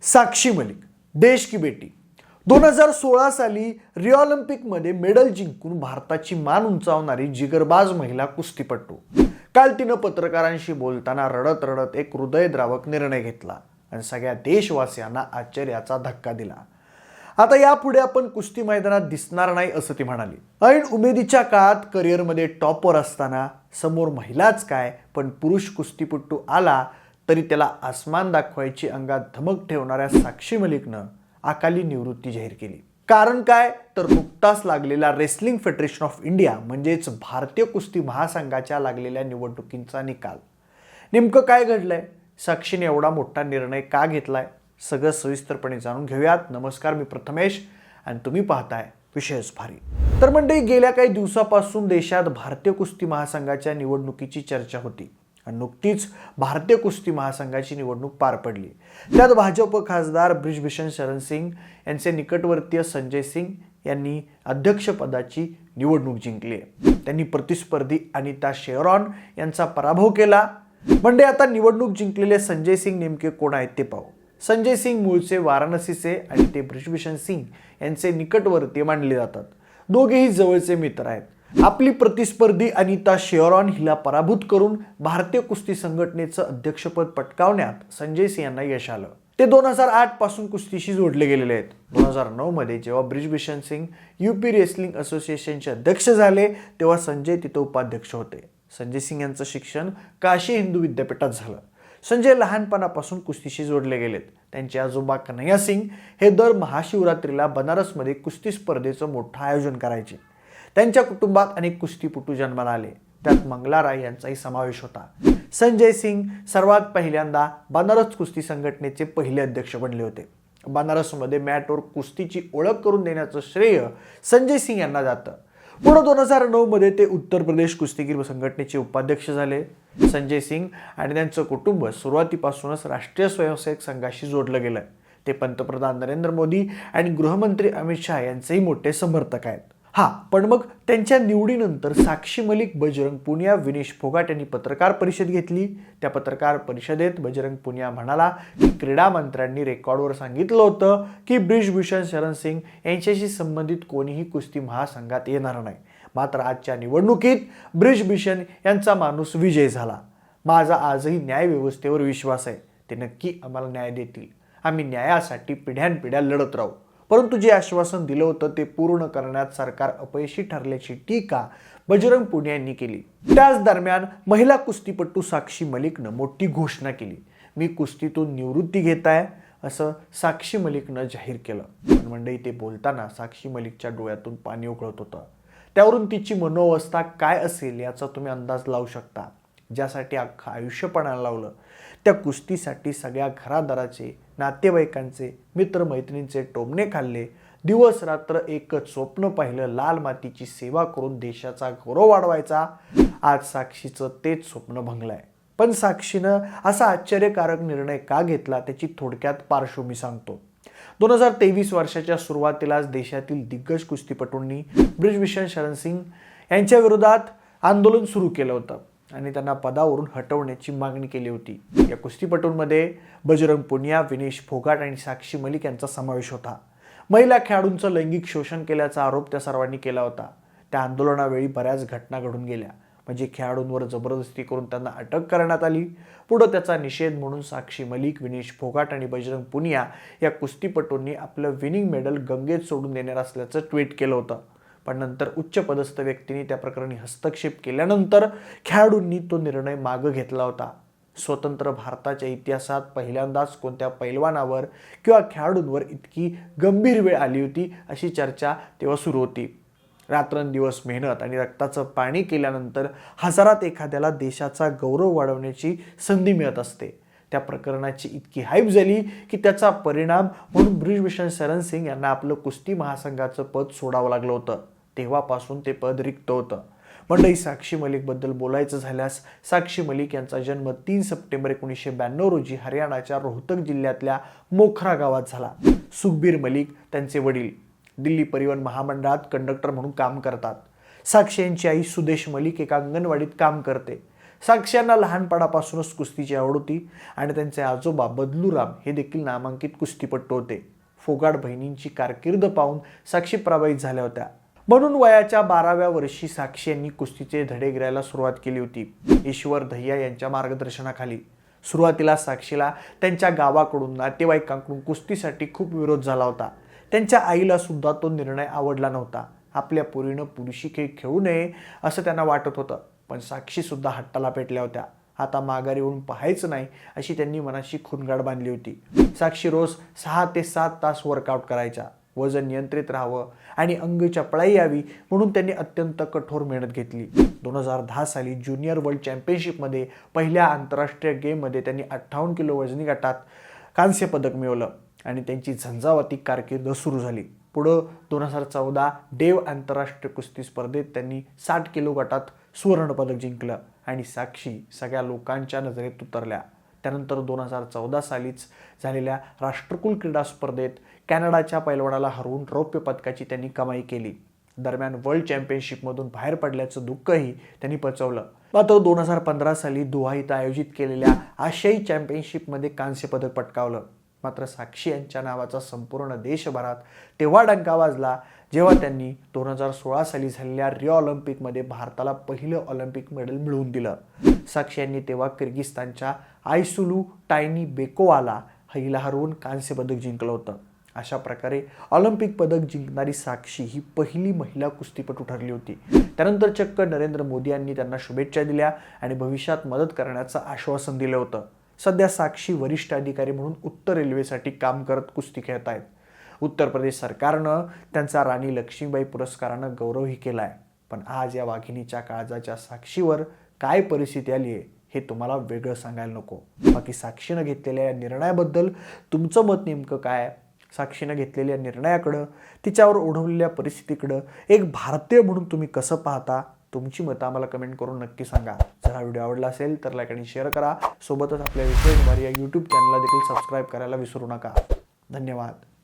साक्षी मलिक देश की बेटी 2016 साली रिओ ऑलिम्पिकमध्ये मेडल जिंकून भारताची मान उंचावणारी जिगरबाज महिला कुस्तीपटू काल तिनं पत्रकारांशी बोलताना रडत रडत एक हृदयद्रावक निर्णय घेतला आणि सगळ्या देशवासियांना आश्चर्याचा धक्का दिला। आता यापुढे आपण कुस्ती मैदानात दिसणार नाही असं ती म्हणाली। ऐन उमेदीच्या काळात करिअरमध्ये टॉपवर असताना समोर महिलाच काय पण पुरुष कुस्तीपटू आला तरी त्याला आसमान दाखवायची अंगात धमक ठेवणाऱ्या साक्षी मलिकनं अकाली निवृत्ती जाहीर केली। कारण काय तर नुकताच लागलेला रेसलिंग फेडरेशन ऑफ इंडिया म्हणजेच भारतीय कुस्ती महासंघाच्या लागलेल्या निवडणुकींचा निकाल। नेमकं काय घडलंय, साक्षीने एवढा मोठा निर्णय का घेतलाय, सगळं सविस्तरपणे जाणून घेऊयात। नमस्कार, मी प्रथमेश आणि तुम्ही पाहताय विशेष भारी। तर मंडळी, गेल्या काही दिवसापासून देशात भारतीय कुस्ती महासंघाच्या निवडणुकीची चर्चा होती आणि नुकतीच भारतीय कुस्ती महासंघाची निवडणूक पार पडली। त्यात भाजप खासदार ब्रिजभूषण शरण सिंग यांचे निकटवर्तीय संजय सिंग यांनी अध्यक्षपदाची निवडणूक जिंकली। त्यांनी प्रतिस्पर्धी अनिता शेरॉन यांचा पराभव केला। म्हणजे आता निवडणूक जिंकलेले संजय सिंग नेमके कोण आहेत ते पाहू। संजय सिंग मूळचे वाराणसीचे आणि ते ब्रिजभूषण सिंग यांचे निकटवर्तीय मानले जातात। दोघेही जवळचे मित्र आहेत। आपली प्रतिस्पर्धी अनिता शेरॉन हिला पराभूत करून भारतीय कुस्ती संघटनेचं अध्यक्षपद पटकावण्यात संजय सिंग यांना यश आलं। ते 2008 पासून कुस्तीशी जोडले गेलेले आहेत। 2009 मध्ये जेव्हा ब्रिजभूषण सिंग यूपी रेसलिंग असोसिएशनचे अध्यक्ष झाले तेव्हा संजय तिथे उपाध्यक्ष होते। संजय सिंग यांचं शिक्षण काशी हिंदू विद्यापीठात झालं। संजय लहानपणापासून कुस्तीशी जोडले गेलेत। त्यांचे आजोबा कन्हैया सिंग हे दर महाशिवरात्रीला बनारसमध्ये कुस्ती स्पर्धेचं मोठं आयोजन करायचे। त्यांच्या कुटुंबात अनेक कुस्तीपटू जन्माला आले, त्यात मंगला राय यांचाही समावेश होता। संजय सिंग सर्वात पहिल्यांदा बनारस कुस्ती संघटनेचे पहिले अध्यक्ष बनले होते। बनारसमध्ये मॅटवर कुस्तीची ओळख करून देण्याचं श्रेय संजय सिंग यांना जातं। पुढे 2009 मध्ये ते उत्तर प्रदेश कुस्तीगीर संघटनेचे उपाध्यक्ष झाले। संजय सिंग आणि त्यांचं कुटुंब सुरुवातीपासूनच राष्ट्रीय स्वयंसेवक संघाशी जोडलं गेलं। ते पंतप्रधान नरेंद्र मोदी आणि गृहमंत्री अमित शहा यांचेही मोठे समर्थक आहेत। पण मग त्यांच्या निवडीनंतर साक्षी मलिक, बजरंग पुनिया, विनेश फोगाट यांनी पत्रकार परिषद घेतली। त्या पत्रकार परिषदेत बजरंग पुनिया म्हणाला की क्रीडा मंत्र्यांनी रेकॉर्डवर सांगितलं होतं की ब्रिजभूषण शरण सिंग यांच्याशी संबंधित कोणीही कुस्ती महासंघात येणार नाही। मात्र आजच्या निवडणुकीत ब्रिजभूषण यांचा माणूस विजय झाला। माझा आजही न्याय व्यवस्थेवर विश्वास आहे, ते नक्की आम्हाला न्याय देतील। आम्ही न्यायासाठी पिढ्यानपिढ्या लढत राहू। परंतु जे आश्वासन दिलं होतं ते पूर्ण करण्यात सरकार अपयशी ठरल्याची टीका बजरंग पुनिया यांनी केली। त्याच दरम्यान महिला कुस्तीपटू साक्षी मलिकनं मोठी घोषणा केली। मी कुस्तीतून निवृत्ती घेत आहे असं साक्षी मलिकनं जाहीर केलं। मंडळी, ते बोलताना साक्षी मलिकच्या डोळ्यातून पाणी उकळत होतं। त्यावरून तिची मनोअवस्था काय असेल याचा तुम्ही अंदाज लावू शकता। ज्यासाठी अख्खं आयुष्य पणाला लावलं, त्या कुस्तीसाठी सगळ्या घरादाराचे, नातेवाईकांचे, मित्रमैत्रिणींचे टोमणे खाल्ले, दिवस रात्र एकच स्वप्न पाहिलं, लाल मातीची सेवा करून देशाचा गौरव वाढवायचा। आज साक्षीचं तेच स्वप्न भंगलंय। पण साक्षीनं असा आश्चर्यकारक निर्णय का घेतला त्याची थोडक्यात पार्श्वभूमी सांगतो। 2023 वर्षाच्या सुरुवातीलाच देशातील दिग्गज कुस्तीपटूंनी ब्रिजभूषण शरण सिंग यांच्या विरोधात आंदोलन सुरू केलं होतं आणि त्यांना पदावरून हटवण्याची मागणी केली होती। या कुस्तीपटूंमध्ये बजरंग पुनिया, विनेश फोगाट आणि साक्षी मलिक यांचा समावेश होता। महिला खेळाडूंचं लैंगिक शोषण केल्याचा आरोप त्या सर्वांनी केला होता। त्या आंदोलनावेळी बऱ्याच घटना घडून गेल्या, म्हणजे खेळाडूंवर जबरदस्ती करून त्यांना अटक करण्यात आली। पुढे त्याचा निषेध म्हणून साक्षी मलिक, विनेश फोगाट आणि बजरंग पुनिया या कुस्तीपटूंनी आपलं विनिंग मेडल गंगेत सोडून देणार असल्याचं ट्विट केलं होतं। पण नंतर उच्च पदस्थ व्यक्तींनी त्या प्रकरणी हस्तक्षेप केल्यानंतर खेळाडूंनी तो निर्णय मागे घेतला होता। स्वतंत्र भारताच्या इतिहासात पहिल्यांदाच कोणत्या पैलवानावर किंवा खेळाडूंवर इतकी गंभीर वेळ आली होती अशी चर्चा तेव्हा सुरू होती। रात्रंदिवस मेहनत आणि रक्ताचं पाणी केल्यानंतर हजारात एखाद्याला देशाचा गौरव वाढवण्याची संधी मिळत असते। त्या प्रकरणाची इतकी हाईप झाली की त्याचा परिणाम म्हणून ब्रिजभूषण शरण सिंग यांना आपलं कुस्ती महासंघाचं पद सोडावं लागलं होतं। तेव्हापासून ते पद रिक्त होतं। मंडळी, साक्षी मलिक बद्दल बोलायचं झाल्यास साक्षी मलिक यांचा जन्म 3 सप्टेंबर 1992 रोजी हरियाणाच्या रोहतक जिल्ह्यातल्या मोखरा गावात झाला। सुखबीर मलिक त्यांचे वडील दिल्ली परिवहन महामंडळात कंडक्टर म्हणून काम करतात। साक्षी यांची आई सुदेश मलिक एका अंगणवाडीत काम करते। साक्षी यांना लहानपणापासूनच कुस्तीची आवड होती आणि त्यांचे आजोबा बदलूराम हे देखील नामांकित कुस्तीपटू होते. फोगाट बहिणींची कारकीर्द पाहून साक्षी प्रभावित झाल्या होत्या. म्हणून वयाच्या 12व्या वर्षी साक्षी यांनी कुस्तीचे धडे गिरायला सुरुवात केली होती, ईश्वर दहिया यांच्या मार्गदर्शनाखाली. सुरुवातीला साक्षीला त्यांच्या गावाकडून, नातेवाईकांकडून कुस्तीसाठी खूप विरोध झाला होता. त्यांच्या आईला सुद्धा तो निर्णय आवडला नव्हता. आपल्या पोरीनं पुरुषी खेळ खेळू नये असं त्यांना वाटत होतं. पण साक्षी सुद्धा हट्टाला पेटल्या होत्या. आता माघारी येऊन पाहायचं नाही अशी त्यांनी मनाशी खूणगाठ बांधली होती. साक्षी रोज 6 ते 7 तास वर्कआउट करायच्या. वजन नियंत्रित राहावं आणि अंग चपळाई यावी म्हणून त्यांनी अत्यंत कठोर मेहनत घेतली. 2010 साली ज्युनियर वर्ल्ड चॅम्पियनशिपमध्ये पहिल्या आंतरराष्ट्रीय गेममध्ये त्यांनी 58 किलो वजनी गटात कांस्य पदक मिळवलं आणि त्यांची झंझावाती कारकीर्द सुरू झाली. पुढं 2014 डेव आंतरराष्ट्रीय कुस्ती स्पर्धेत त्यांनी 60 किलो गटात सुवर्णपदक जिंकलं आणि साक्षी सगळ्या लोकांच्या नजरेत उतरल्या. त्यानंतर 2014 सालीच झालेल्या राष्ट्रकुल क्रीडा स्पर्धेत कॅनडाच्या पैलवानाला हरवून रौप्य पदकाची त्यांनी कमाई केली. दरम्यान वर्ल्ड चॅम्पियनशिपमधून बाहेर पडल्याचं दुःखही त्यांनी पचवलं. मात्र 2015 साली दोहा इथं आयोजित केलेल्या आशियाई चॅम्पियनशिपमध्ये कांस्य पदक पटकावलं. मात्र साक्षी यांच्या नावाचा संपूर्ण देशभरात तेव्हा डंका वाजला जेव्हा त्यांनी 2016 साली झालेल्या रिओ ऑलिम्पिकमध्ये भारताला पहिलं ऑलिम्पिक मेडल मिळवून दिलं. साक्षी यांनी तेव्हा किर्गिस्तानच्या आयसुलू टायनी बेकोवाला हिला हरवून कांस्य पदक जिंकलं होतं. अशा प्रकारे ऑलिम्पिक पदक जिंकणारी साक्षी ही पहिली महिला कुस्तीपटू ठरली होती. त्यानंतर चक्क नरेंद्र मोदी यांनी त्यांना शुभेच्छा दिल्या आणि भविष्यात मदत करण्याचं आश्वासन दिलं होतं. सध्या साक्षी वरिष्ठ अधिकारी म्हणून उत्तर रेल्वेसाठी काम करत कुस्ती खेळत आहेत. उत्तर प्रदेश सरकारनं त्यांचा राणी लक्ष्मीबाई पुरस्कारानं गौरवही केलाय. पण आज या वाघिणीच्या काळजाच्या साक्षीवर काय परिस्थिती आली आहे हे तुम्हाला वेगळं सांगायला नको. बाकी साक्षीनं घेतलेल्या या निर्णयाबद्दल तुमचं मत नेमकं काय? साक्षीनं घेतलेल्या निर्णयाकडं, तिच्यावर ओढवलेल्या परिस्थितीकडं एक भारतीय म्हणून तुम्ही कसं पाहता? तुमची मतं आम्हाला कमेंट करून नक्की सांगा. जर हा व्हिडिओ आवडला असेल तर लाईक आणि शेअर करा. सोबतच आपल्या विश्वास या यूट्यूब चॅनलला देखील सबस्क्राईब करायला विसरू नका. धन्यवाद.